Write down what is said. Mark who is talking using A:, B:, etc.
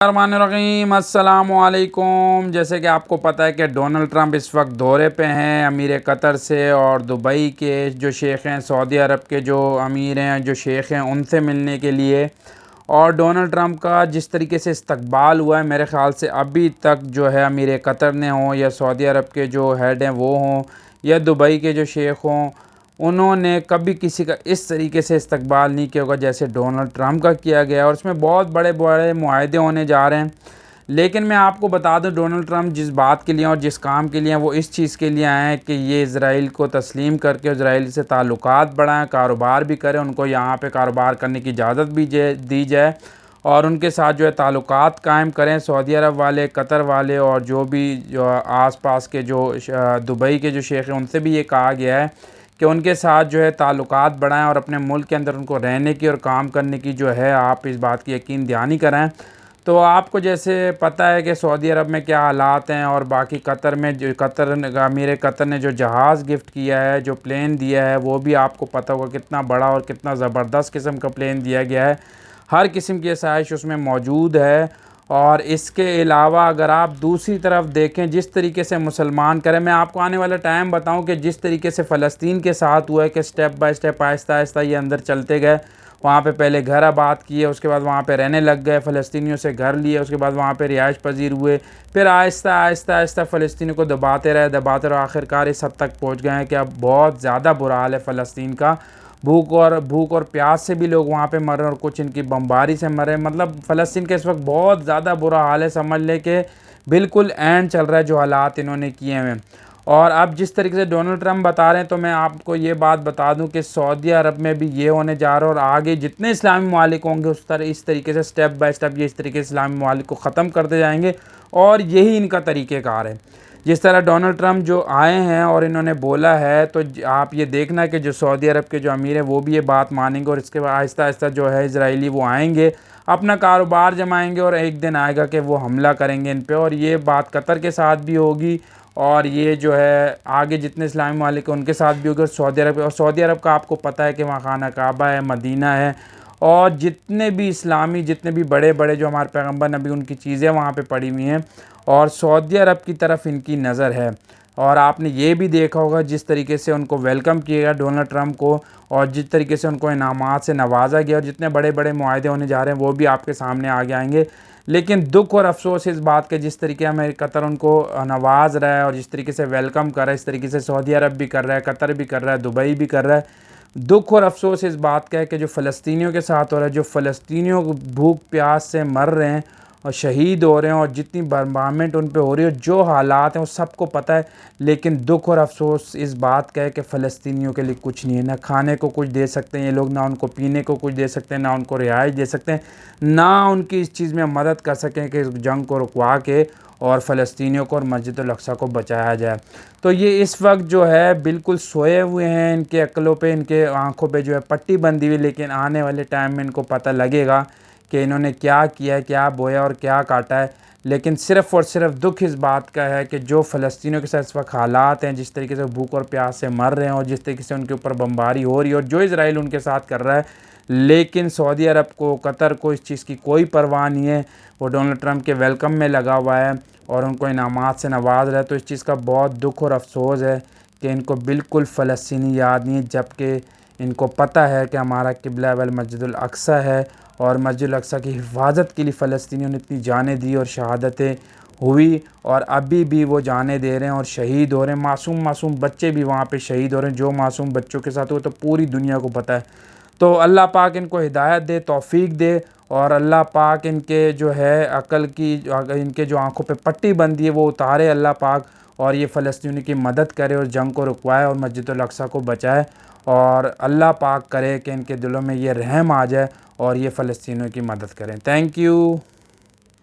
A: रहीम अस्सलामुअलैकुम। जैसे कि आपको पता है कि डोनाल्ड ट्रंप इस वक्त दौरे पे हैं अमीर कतर से, और दुबई के जो शेख हैं, सऊदी अरब के जो अमीर हैं, जो शेख हैं, उनसे मिलने के लिए। और डोनाल्ड ट्रंप का जिस तरीके से इस्तकबाल हुआ है, मेरे ख़्याल से अभी तक जो है अमीर कतर ने हों या सऊदी अरब के जो हेड हैं वो हों या दुबई के जो शेख हों, उन्होंने कभी किसी का इस तरीके से इस्तकबाल नहीं किया होगा जैसे डोनाल्ड ट्रंप का किया गया। और उसमें बहुत बड़े बड़े मुआहदे होने जा रहे हैं। लेकिन मैं आपको बता दूं, डोनाल्ड ट्रंप जिस बात के लिए और जिस काम के लिए वो इस चीज़ के लिए आए हैं कि ये इज़राइल को तस्लीम करके इज़राइल से ताल्लुकात बढ़ाएं, कारोबार भी करें, उनको यहाँ पे कारोबार करने की इजाज़त भी दी जाए और उनके साथ जो है ताल्लुकात कायम करें। सऊदी अरब वाले, कतर वाले और जो भी जो आस पास के जो दुबई के जो शेख हैं, उनसे भी ये कहा गया है कि उनके साथ जो है ताल्लुकात बढ़ाएं और अपने मुल्क के अंदर उनको रहने की और काम करने की जो है आप इस बात की यकीन दहानी कराएं। तो आपको जैसे पता है कि सऊदी अरब में क्या हालात हैं, और बाकी कतर में जो अमीर कतर ने जो जहाज़ गिफ्ट किया है, जो प्लेन दिया है, वो भी आपको पता होगा कितना बड़ा और कितना ज़बरदस्त किस्म का प्लेन दिया गया है। हर किस्म की आसाइश उसमें मौजूद है। और इसके अलावा अगर आप दूसरी तरफ देखें जिस तरीके से मुसलमान करें, मैं आपको आने वाला टाइम बताऊं कि जिस तरीके से फ़लस्तीन के साथ हुआ है कि step by step Aahista Aahista ये अंदर चलते गए। वहाँ पे पहले घर आबाद किए, उसके बाद वहाँ पे रहने लग गए, फ़लस्तीनियों से घर लिए, उसके बाद वहाँ पे रिहाइश पजीर हुए, फिर आहिस्ता आहिस्ता आहिस्ता फ़लस्तीनियों को दबाते रहे, आखिरकार इस हद तक पहुँच गए हैं कि अब बहुत ज़्यादा बुरा हाल है फ़लस्तीन का। भूख और प्यास से भी लोग वहाँ पे मर रहे हैं और कुछ इनकी बमबारी से मर रहे हैं। मतलब फ़लस्तीन के इस वक्त बहुत ज़्यादा बुरा हाल है, समझ ले कि बिल्कुल एंड चल रहा है जो हालात इन्होंने किए हुए हैं। और अब जिस तरीके से डोनाल्ड ट्रंप बता रहे हैं, तो मैं आपको ये बात बता दूं कि सऊदी अरब में भी ये होने जा रहा है, और आगे जितने इस्लामी ममालिक होंगे इस तरीके से स्टेप बाय स्टेप ये इस तरीके से इस्लामी ममालिक को ख़त्म करते जाएंगे। और यही इनका तरीक़ेकार है। जिस तरह डोनाल्ड ट्रंप जो आए हैं और इन्होंने बोला है, तो आप ये देखना कि जो सऊदी अरब के जो अमीर हैं वो भी ये बात मानेंगे, और इसके बाद आहिस्ता आहिस्ता जो है इजरायली वो आएंगे, अपना कारोबार जमाएंगे, और एक दिन आएगा कि वो हमला करेंगे इन पे। और ये बात कतर के साथ भी होगी, और ये जो है आगे जितने इस्लामी ममालिक हैं उनके साथ भी होगी, और सऊदी अरब का आपको पता है कि वहाँ खाना काबा है, मदीना है, और जितने भी बड़े बड़े जो हमारे पैगम्बर नबी उनकी चीज़ें वहाँ पे पड़ी हुई हैं, और सऊदी अरब की तरफ इनकी नज़र है। और आपने ये भी देखा होगा जिस तरीके से उनको वेलकम किया गया डोनाल्ड ट्रंप को, और जिस तरीके से उनको इनामात से नवाजा गया, और जितने बड़े बड़े मुआहदे होने जा रहे हैं वो भी आपके सामने आगे आएंगे। लेकिन दुख और अफसोस इस बात के, जिस तरीके में कतर उनको नवाज रहा है और जिस तरीके से वेलकम कर रहा है, इस तरीके से सऊदी अरब भी कर रहा है, कतर भी कर रहा है, दुबई भी कर रहा है। दुख और अफसोस इस बात का है कि जो फ़लस्तीनियों के साथ हो रहा है, जो फ़लस्तीनियों को भूख प्यास से मर रहे हैं और शहीद हो रहे हैं, और जितनी बर्बामेंट उन पे हो रही है, जो हालात हैं वो सबको पता है। लेकिन दुख और अफसोस इस बात का है कि फ़लस्तीनियों के लिए कुछ नहीं है। ना खाने को कुछ दे सकते हैं ये लोग, ना उनको पीने को कुछ दे सकते हैं, ना उनको रिहाइश दे सकते हैं, ना उनकी इस चीज़ में मदद कर सकें कि इस जंग को रुकवा के और फ़लस्तीनियों को और मस्जिद अल अक़सा को बचाया जाए। तो ये इस वक्त जो है बिल्कुल सोए हुए हैं, इनके अक्लों पे, इनके आँखों पे जो है पट्टी बंधी हुई। लेकिन आने वाले टाइम में इनको पता लगेगा कि इन्होंने क्या किया है, क्या बोया और क्या काटा है। लेकिन सिर्फ़ और सिर्फ दुख इस बात का है कि जो फ़लस्तीनियों के साथ इस वक्त हालात हैं, जिस तरीके से भूख और प्यास से मर रहे हैं, और जिस तरीके से उनके ऊपर बमबारी हो रही है, और जो इज़राइल उनके साथ कर रहा है, लेकिन सऊदी अरब को, कतर को इस चीज़ की कोई परवाह नहीं है। वो डोनाल्ड ट्रंप के वेलकम में लगा हुआ है और उनको इनामात से नवाज रहा है। तो इस चीज़ का बहुत दुख और अफसोस है कि इनको बिल्कुल फ़लस्तीनी याद नहीं है, जबकि इनको पता है कि हमारा क़िबला अव्वल मस्जिद अल अक़सा है, और मस्जिद अल अक़सा की हिफाजत के लिए फ़लस्तीनियों ने इतनी जानें दी और शहादतें हुई, और अभी भी वो जानें दे रहे हैं और शहीद हो रहे हैं। मासूम मासूम बच्चे भी वहाँ पे शहीद हो रहे हैं। जो मासूम बच्चों के साथ हुआ तो पूरी दुनिया को पता है। तो अल्लाह पाक इनको हिदायत दे, तौफ़ीक दे, और अल्लाह पाक इनके जो है अकल की, इनके जो आँखों पे पट्टी बंधी है वो उतारे अल्लाह पाक, और ये फ़लस्तीनी की मदद करे और जंग को रुकवाए और मस्जिद अल अक़सा को बचाए। और अल्लाह पाक करे कि इनके दिलों में ये रहम आ जाए और ये फ़लस्तीनियों की मदद करें। Thank you.